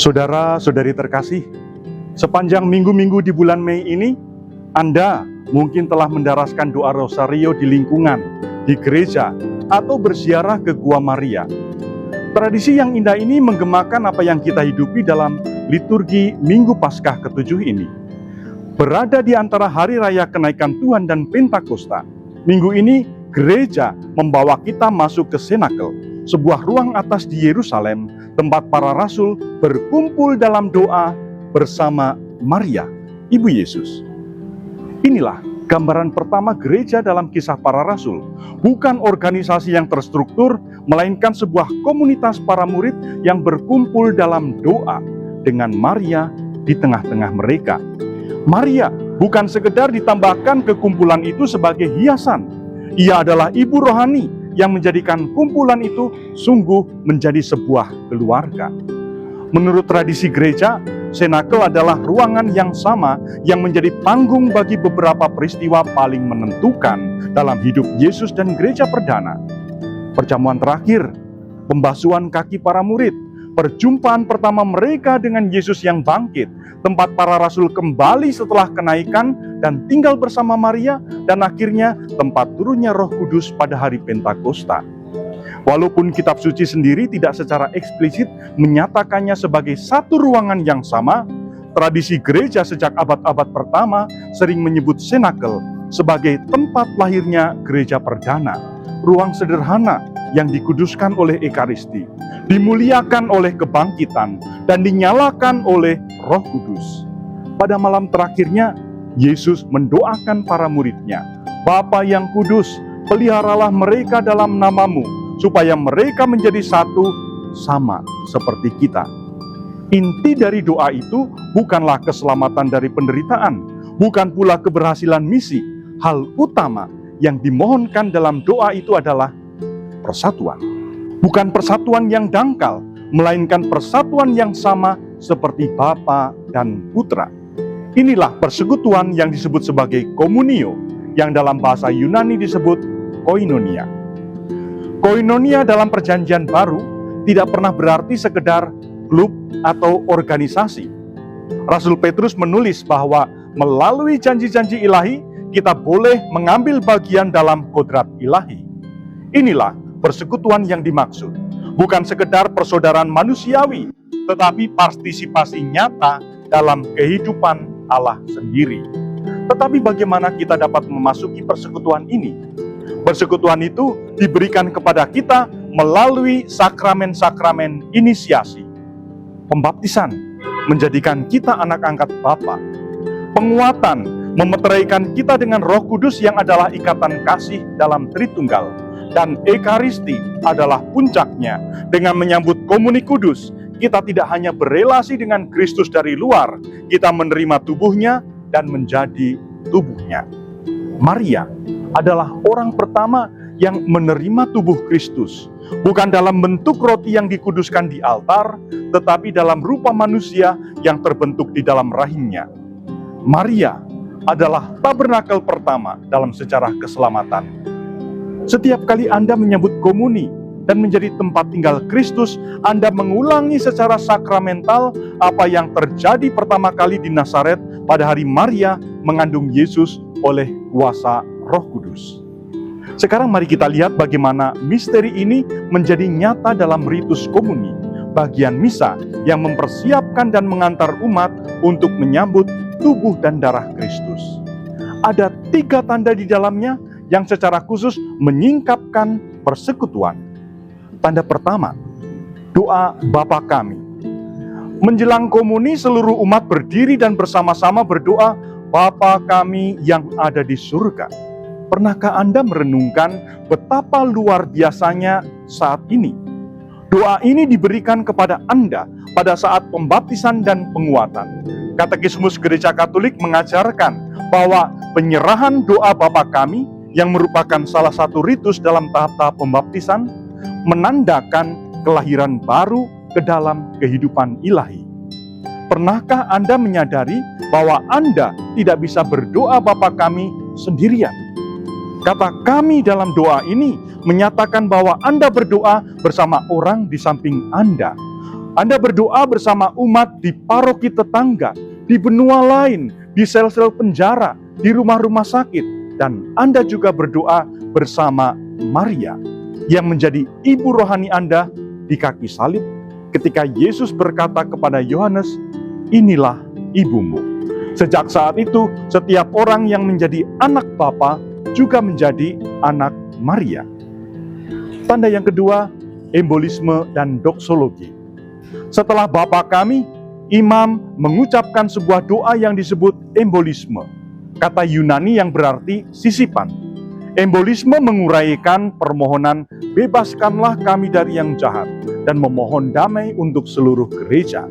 Saudara-saudari terkasih, sepanjang minggu-minggu di bulan Mei ini, Anda mungkin telah mendaraskan doa rosario di lingkungan, di gereja, atau berziarah ke Gua Maria. Tradisi yang indah ini menggemakan apa yang kita hidupi dalam liturgi Minggu Paskah ke-7 ini. Berada di antara hari raya kenaikan Tuhan dan Pentakosta, minggu ini gereja membawa kita masuk ke Senakel, sebuah ruang atas di Yerusalem, tempat para rasul berkumpul dalam doa bersama Maria, Ibu Yesus. Inilah gambaran pertama gereja dalam kisah para rasul, bukan organisasi yang terstruktur, melainkan sebuah komunitas para murid yang berkumpul dalam doa dengan Maria di tengah-tengah mereka. Maria bukan sekedar ditambahkan ke kumpulan itu sebagai hiasan. Ia adalah ibu rohani yang menjadikan kumpulan itu sungguh menjadi sebuah keluarga. Menurut tradisi gereja, Senakel adalah ruangan yang sama yang menjadi panggung bagi beberapa peristiwa paling menentukan dalam hidup Yesus dan gereja perdana. Perjamuan terakhir, pembasuhan kaki para murid, perjumpaan pertama mereka dengan Yesus yang bangkit, tempat para rasul kembali setelah kenaikan dan tinggal bersama Maria, dan akhirnya tempat turunnya Roh Kudus pada hari Pentakosta. Walaupun kitab suci sendiri tidak secara eksplisit menyatakannya sebagai satu ruangan yang sama, tradisi gereja sejak abad-abad pertama sering menyebut Senakel sebagai tempat lahirnya gereja perdana, ruang sederhana yang dikuduskan oleh Ekaristi, dimuliakan oleh kebangkitan, dan dinyalakan oleh Roh Kudus. Pada malam terakhirnya, Yesus mendoakan para muridnya, "Bapa yang kudus, peliharalah mereka dalam namamu, supaya mereka menjadi satu sama seperti kita." Inti dari doa itu bukanlah keselamatan dari penderitaan, bukan pula keberhasilan misi. Hal utama yang dimohonkan dalam doa itu adalah persatuan. Bukan persatuan yang dangkal, melainkan persatuan yang sama seperti Bapa dan Putra. Inilah persekutuan yang disebut sebagai komunio, yang dalam bahasa Yunani disebut koinonia. Koinonia dalam Perjanjian Baru tidak pernah berarti sekedar klub atau organisasi. Rasul Petrus menulis bahwa melalui janji-janji ilahi, kita boleh mengambil bagian dalam kodrat ilahi. Inilah persekutuan yang dimaksud, bukan sekedar persaudaraan manusiawi, tetapi partisipasi nyata dalam kehidupan Allah sendiri. Tetapi bagaimana kita dapat memasuki persekutuan ini? Persekutuan itu diberikan kepada kita melalui sakramen-sakramen inisiasi. Pembaptisan menjadikan kita anak angkat Bapa. Penguatan memeteraikan kita dengan Roh Kudus yang adalah ikatan kasih dalam Tritunggal. Dan Ekaristi adalah puncaknya. Dengan menyambut komuni kudus, kita tidak hanya berelasi dengan Kristus dari luar, kita menerima tubuhnya dan menjadi tubuhnya. Maria adalah orang pertama yang menerima tubuh Kristus, bukan dalam bentuk roti yang dikuduskan di altar, tetapi dalam rupa manusia yang terbentuk di dalam rahimnya. Maria adalah tabernakel pertama dalam sejarah keselamatan. Setiap kali Anda menyambut komuni dan menjadi tempat tinggal Kristus, Anda mengulangi secara sakramental apa yang terjadi pertama kali di Nazaret pada hari Maria mengandung Yesus oleh kuasa Roh Kudus. Sekarang mari kita lihat bagaimana misteri ini menjadi nyata dalam ritus komuni, bagian misa yang mempersiapkan dan mengantar umat untuk menyambut tubuh dan darah Kristus. Ada 3 tanda di dalamnya yang secara khusus menyingkapkan persekutuan. Tanda pertama, doa Bapa kami. Menjelang komuni, seluruh umat berdiri dan bersama-sama berdoa, "Bapa kami yang ada di surga." Pernahkah Anda merenungkan betapa luar biasanya saat ini? Doa ini diberikan kepada Anda pada saat pembaptisan dan penguatan. Katekismus Gereja Katolik mengajarkan bahwa penyerahan doa Bapa kami yang merupakan salah satu ritus dalam tahap-tahap pembaptisan, menandakan kelahiran baru ke dalam kehidupan ilahi. Pernahkah Anda menyadari bahwa Anda tidak bisa berdoa Bapa kami sendirian? Kata kami dalam doa ini menyatakan bahwa Anda berdoa bersama orang di samping Anda. Anda berdoa bersama umat di paroki tetangga, di benua lain, di sel-sel penjara, di rumah-rumah sakit, dan Anda juga berdoa bersama Maria yang menjadi ibu rohani Anda di kaki salib ketika Yesus berkata kepada Yohanes, "Inilah ibumu." Sejak saat itu, setiap orang yang menjadi anak Bapa juga menjadi anak Maria. Tanda yang kedua, embolisme dan doksologi. Setelah Bapa kami, imam mengucapkan sebuah doa yang disebut embolisme, kata Yunani yang berarti sisipan. Embolisme menguraikan permohonan, bebaskanlah kami dari yang jahat, dan memohon damai untuk seluruh gereja.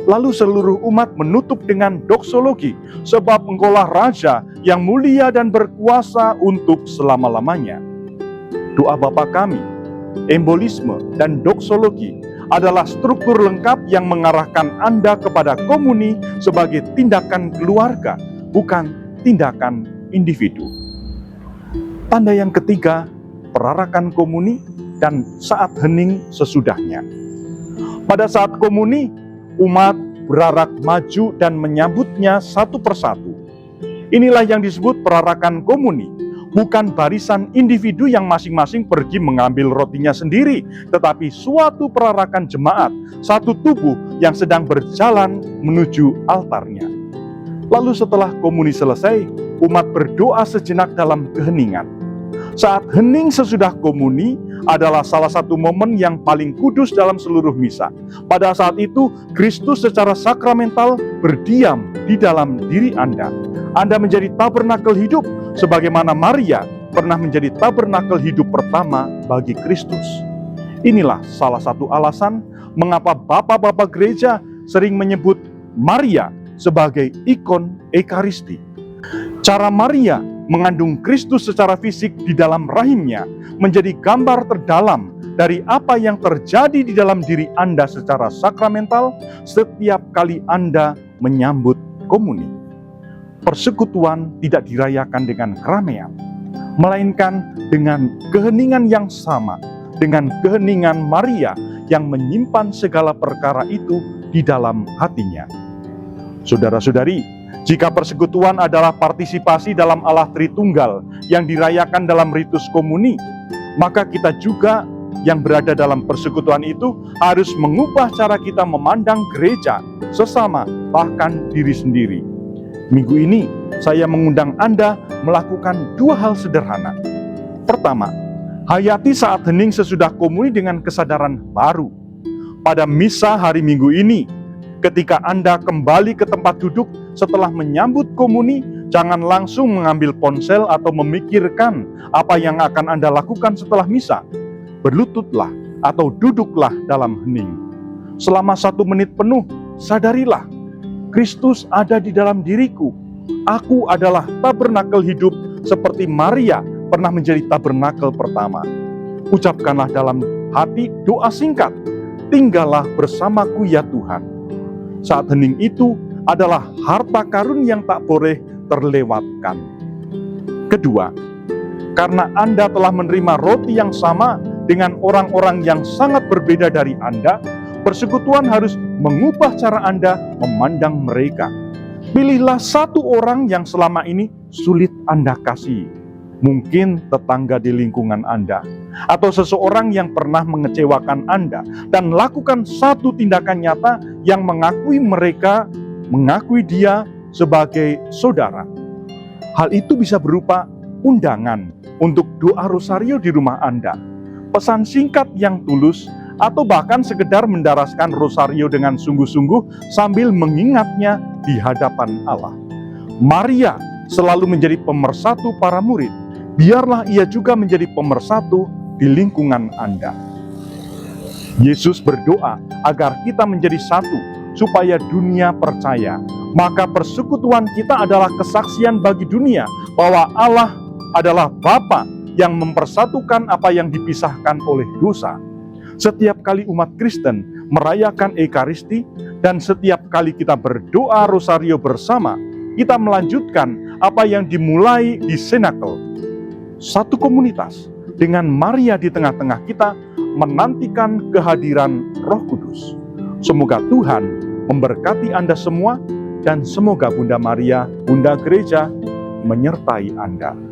Lalu seluruh umat menutup dengan doksologi, sebab Engkaulah Raja yang mulia dan berkuasa untuk selama-lamanya. Doa Bapa kami, embolisme, dan doksologi adalah struktur lengkap yang mengarahkan Anda kepada komuni sebagai tindakan keluarga, bukan tindakan individu. Tanda yang ketiga, perarakan komuni dan saat hening sesudahnya. Pada saat komuni, umat berarak maju dan menyambutnya satu persatu. Inilah yang disebut perarakan komuni, bukan barisan individu yang masing-masing pergi mengambil rotinya sendiri, tetapi suatu perarakan jemaat, satu tubuh yang sedang berjalan menuju altarnya. Lalu setelah komuni selesai, umat berdoa sejenak dalam keheningan. Saat hening sesudah komuni adalah salah satu momen yang paling kudus dalam seluruh misa. Pada saat itu, Kristus secara sakramental berdiam di dalam diri Anda. Anda menjadi tabernakel hidup, sebagaimana Maria pernah menjadi tabernakel hidup pertama bagi Kristus. Inilah salah satu alasan mengapa Bapak-bapak gereja sering menyebut Maria sebagai ikon Ekaristi. Cara Maria mengandung Kristus secara fisik di dalam rahimnya menjadi gambar terdalam dari apa yang terjadi di dalam diri Anda secara sakramental setiap kali Anda menyambut komuni. Persekutuan tidak dirayakan dengan keramaian, melainkan dengan keheningan yang sama, dengan keheningan Maria yang menyimpan segala perkara itu di dalam hatinya. Saudara-saudari, jika persekutuan adalah partisipasi dalam Allah Tritunggal yang dirayakan dalam ritus komuni, maka kita juga yang berada dalam persekutuan itu harus mengubah cara kita memandang gereja, sesama, bahkan diri sendiri. Minggu ini, saya mengundang Anda melakukan dua hal sederhana. Pertama, hayati saat hening sesudah komuni dengan kesadaran baru. Pada misa hari Minggu ini, ketika Anda kembali ke tempat duduk setelah menyambut komuni, jangan langsung mengambil ponsel atau memikirkan apa yang akan Anda lakukan setelah misa. Berlututlah atau duduklah dalam hening. Selama 1 menit penuh, sadarilah, Kristus ada di dalam diriku. Aku adalah tabernakel hidup seperti Maria pernah menjadi tabernakel pertama. Ucapkanlah dalam hati doa singkat, tinggallah bersamaku ya Tuhan. Saat hening itu adalah harta karun yang tak boleh terlewatkan. Kedua, karena Anda telah menerima roti yang sama dengan orang-orang yang sangat berbeda dari Anda, persekutuan harus mengubah cara Anda memandang mereka. Pilihlah satu orang yang selama ini sulit Anda kasih. Mungkin tetangga di lingkungan Anda, atau seseorang yang pernah mengecewakan Anda, dan lakukan satu tindakan nyata yang mengakui dia sebagai saudara. Hal itu bisa berupa undangan untuk doa rosario di rumah Anda, pesan singkat yang tulus, atau bahkan sekedar mendaraskan rosario dengan sungguh-sungguh sambil mengingatnya di hadapan Allah. Maria selalu menjadi pemersatu para murid. Biarlah ia juga menjadi pemersatu di lingkungan Anda. Yesus berdoa agar kita menjadi satu, supaya dunia percaya. Maka persekutuan kita adalah kesaksian bagi dunia bahwa Allah adalah Bapa yang mempersatukan apa yang dipisahkan oleh dosa. Setiap kali umat Kristen merayakan Ekaristi dan setiap kali kita berdoa rosario bersama, kita melanjutkan apa yang dimulai di Senakel. Satu komunitas dengan Maria di tengah-tengah kita menantikan kehadiran Roh Kudus. Semoga Tuhan memberkati Anda semua, dan semoga Bunda Maria, Bunda Gereja, menyertai Anda.